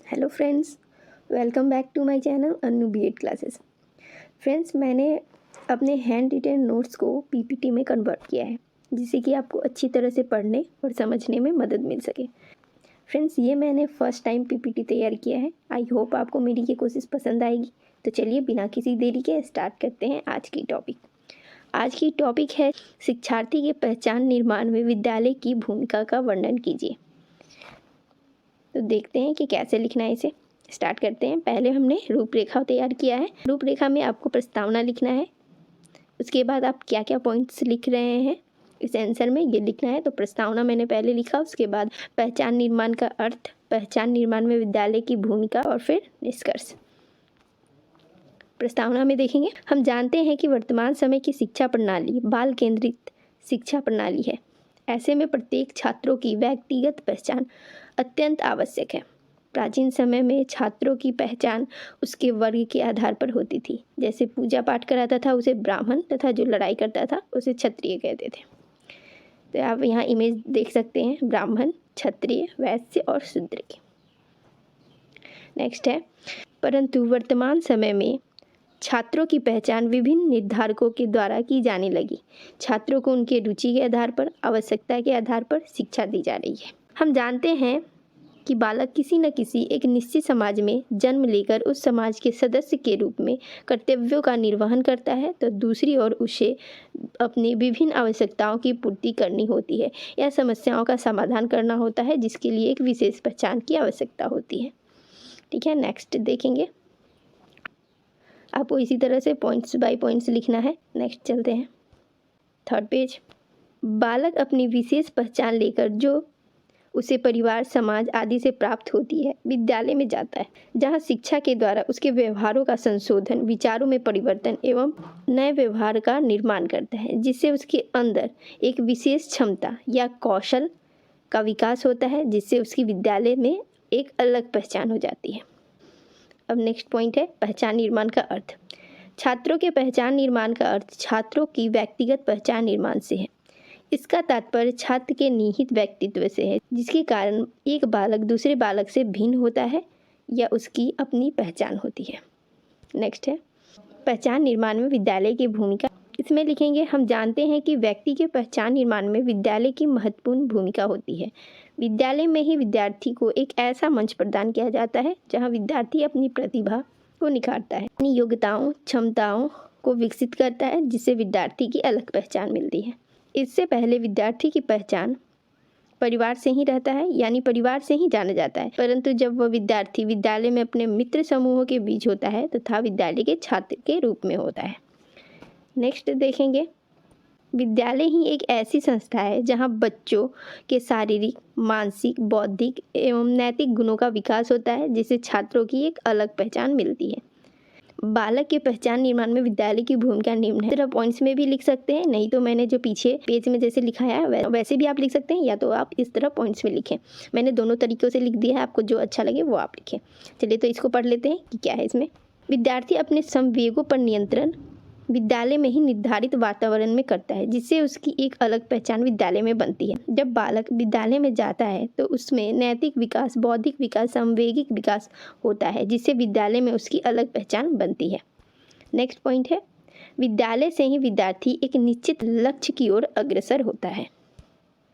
Hello friends, welcome back to my channel Annu BEd classes. Friends, मैंने अपने hand written notes को PPT में convert किया है जिससे कि आपको अच्छी तरह से पढ़ने और समझने में मदद मिल सके। फ्रेंड्स, ये मैंने फ़र्स्ट टाइम पीपीटी तैयार किया है। आई होप आपको मेरी ये कोशिश पसंद आएगी। तो चलिए बिना किसी देरी के स्टार्ट करते हैं आज की टॉपिक। आज की टॉपिक है शिक्षार्थी के पहचान निर्माण में विद्यालय की भूमिका का वर्णन कीजिए। तो देखते हैं कि कैसे लिखना है इसे। स्टार्ट करते हैं। पहले हमने रूपरेखा तैयार किया है। रूपरेखा में आपको प्रस्तावना लिखना है। उसके बाद आप क्या क्या पॉइंट्स लिख रहे हैं इस आंसर में ये लिखना है। तो प्रस्तावना मैंने पहले लिखा, उसके बाद पहचान निर्माण का अर्थ, पहचान निर्माण में विद्यालय की भूमिका और फिर निष्कर्ष। प्रस्तावना में देखेंगे, हम जानते हैं कि वर्तमान समय की शिक्षा प्रणाली बाल केंद्रित शिक्षा प्रणाली है। ऐसे में प्रत्येक छात्रों की व्यक्तिगत पहचान अत्यंत आवश्यक है। प्राचीन समय में छात्रों की पहचान उसके वर्ग के आधार पर होती थी। जैसे पूजा पाठ कराता था उसे ब्राह्मण तथा जो लड़ाई करता था उसे क्षत्रिय कहते थे। तो आप यहाँ इमेज देख सकते हैं, ब्राह्मण, क्षत्रिय, वैश्य और शूद्र की। नेक्स्ट है, परंतु वर्तमान समय में छात्रों की पहचान विभिन्न निर्धारकों के द्वारा की जाने लगी। छात्रों को उनके रुचि के आधार पर, आवश्यकता के आधार पर शिक्षा दी जा रही है। हम जानते हैं कि बालक किसी न किसी एक निश्चित समाज में जन्म लेकर उस समाज के सदस्य के रूप में कर्तव्यों का निर्वहन करता है, तो दूसरी ओर उसे अपनी विभिन्न आवश्यकताओं की पूर्ति करनी होती है या समस्याओं का समाधान करना होता है, जिसके लिए एक विशेष पहचान की आवश्यकता होती है। ठीक है, नेक्स्ट देखेंगे। आपको इसी तरह से पॉइंट्स बाय पॉइंट्स लिखना है। नेक्स्ट चलते हैं, थर्ड पेज। बालक अपनी विशेष पहचान लेकर जो उसे परिवार, समाज आदि से प्राप्त होती है, विद्यालय में जाता है, जहाँ शिक्षा के द्वारा उसके व्यवहारों का संशोधन, विचारों में परिवर्तन एवं नए व्यवहार का निर्माण करता है, जिससे उसके अंदर एक विशेष क्षमता या कौशल का विकास होता है, जिससे उसकी विद्यालय में एक अलग पहचान हो जाती है। अब नेक्स्ट पॉइंट है पहचान निर्माण का अर्थ। छात्रों के पहचान निर्माण का अर्थ छात्रों की व्यक्तिगत पहचान निर्माण से है। इसका तात्पर्य छात्र के निहित व्यक्तित्व से है, जिसके कारण एक बालक दूसरे बालक से भिन्न होता है या उसकी अपनी पहचान होती है। नेक्स्ट है पहचान निर्माण में विद्यालय की भूमिका। इसमें लिखेंगे, हम जानते हैं कि व्यक्ति के पहचान निर्माण में विद्यालय की महत्वपूर्ण भूमिका होती है। विद्यालय में ही विद्यार्थी को एक ऐसा मंच प्रदान किया जाता है जहाँ विद्यार्थी अपनी प्रतिभा को निखारता है, अपनी योग्यताओं, क्षमताओं को विकसित करता है, जिससे विद्यार्थी की अलग पहचान मिलती है। इससे पहले विद्यार्थी की पहचान परिवार से ही रहता है, यानी परिवार से ही जाना जाता है, परंतु जब वह विद्यार्थी विद्यालय में अपने मित्र समूहों के बीच होता है तथा विद्यालय के छात्र के रूप में होता है। नेक्स्ट देखेंगे, विद्यालय ही एक ऐसी संस्था है जहां बच्चों के शारीरिक, मानसिक, बौद्धिक एवं नैतिक गुणों का विकास होता है, जिससे छात्रों की एक अलग पहचान मिलती है। बालक के पहचान निर्माण में विद्यालय की भूमिका निम्न है। इस तरह पॉइंट्स में भी लिख सकते हैं, नहीं तो मैंने जो पीछे पेज में जैसे लिखा है वैसे भी आप लिख सकते हैं, या तो आप इस तरह पॉइंट्स में लिखें। मैंने दोनों तरीक़ों से लिख दिया है, आपको जो अच्छा लगे वो आप लिखें। चलिए तो इसको पढ़ लेते हैं कि क्या है इसमें। विद्यार्थी अपने संवेगों पर नियंत्रण विद्यालय में ही निर्धारित वातावरण में करता है, जिससे उसकी एक अलग पहचान विद्यालय में बनती है। जब बालक विद्यालय में जाता है तो उसमें नैतिक विकास, बौद्धिक विकास, सांवेगिक विकास होता है, जिससे विद्यालय में उसकी अलग पहचान बनती है। नेक्स्ट पॉइंट है, विद्यालय से ही विद्यार्थी एक निश्चित लक्ष्य की ओर अग्रसर होता है।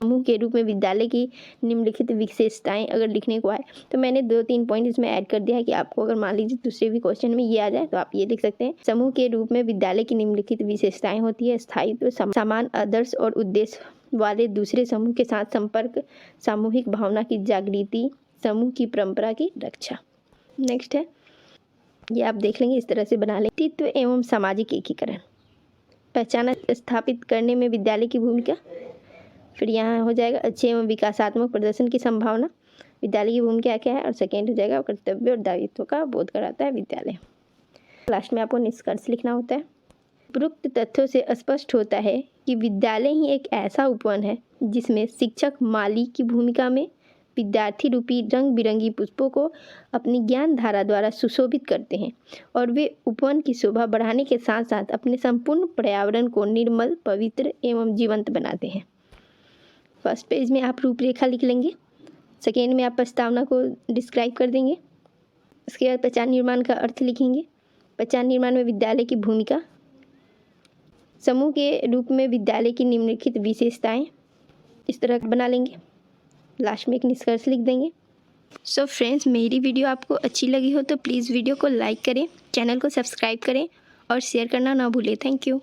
समूह के रूप में विद्यालय की निम्नलिखित विशेषताएं अगर लिखने को आए तो मैंने 2-3 पॉइंट इसमें ऐड कर दिया है कि आपको अगर मान लीजिए दूसरे भी क्वेश्चन में ये आ जाए तो आप ये लिख सकते हैं। समूह के रूप में विद्यालय की निम्नलिखित विशेषताएं होती है: स्थायित्व, समान आदर्श और उद्देश्य वाले दूसरे समूह के साथ संपर्क, सामूहिक भावना की जागृति, समूह की परंपरा की रक्षा। नेक्स्ट है, ये आप देख लेंगे, इस तरह से बना लें। व्यक्तित्व एवं सामाजिक एकीकरण, पहचान स्थापित करने में विद्यालय की भूमिका। फिर यहाँ हो जाएगा अच्छे एवं विकासात्मक प्रदर्शन की संभावना, विद्यालय की भूमिका क्या है। और सेकेंड हो जाएगा कर्तव्य और दायित्व का बोध कराता है विद्यालय। लास्ट में आपको निष्कर्ष लिखना होता है। उपरोक्त तथ्यों से स्पष्ट होता है कि विद्यालय ही एक ऐसा उपवन है जिसमें शिक्षक माली की भूमिका में विद्यार्थी रूपी रंग बिरंगी पुष्पों को अपनी ज्ञान धारा द्वारा सुशोभित करते हैं, और वे उपवन की शोभा बढ़ाने के साथ साथ अपने संपूर्ण पर्यावरण को निर्मल, पवित्र एवं जीवंत बनाते हैं। फर्स्ट पेज में आप रूपरेखा लिख लेंगे, सेकेंड में आप प्रस्तावना को डिस्क्राइब कर देंगे, उसके बाद पहचान निर्माण का अर्थ लिखेंगे। पहचान निर्माण में विद्यालय की भूमिका, समूह के रूप में विद्यालय की निम्नलिखित विशेषताएं, इस तरह बना लेंगे। लास्ट में एक निष्कर्ष लिख देंगे। सो फ्रेंड्स, मेरी वीडियो आपको अच्छी लगी हो तो प्लीज़ वीडियो को लाइक करें, चैनल को सब्सक्राइब करें और शेयर करना ना भूलें। Thank you.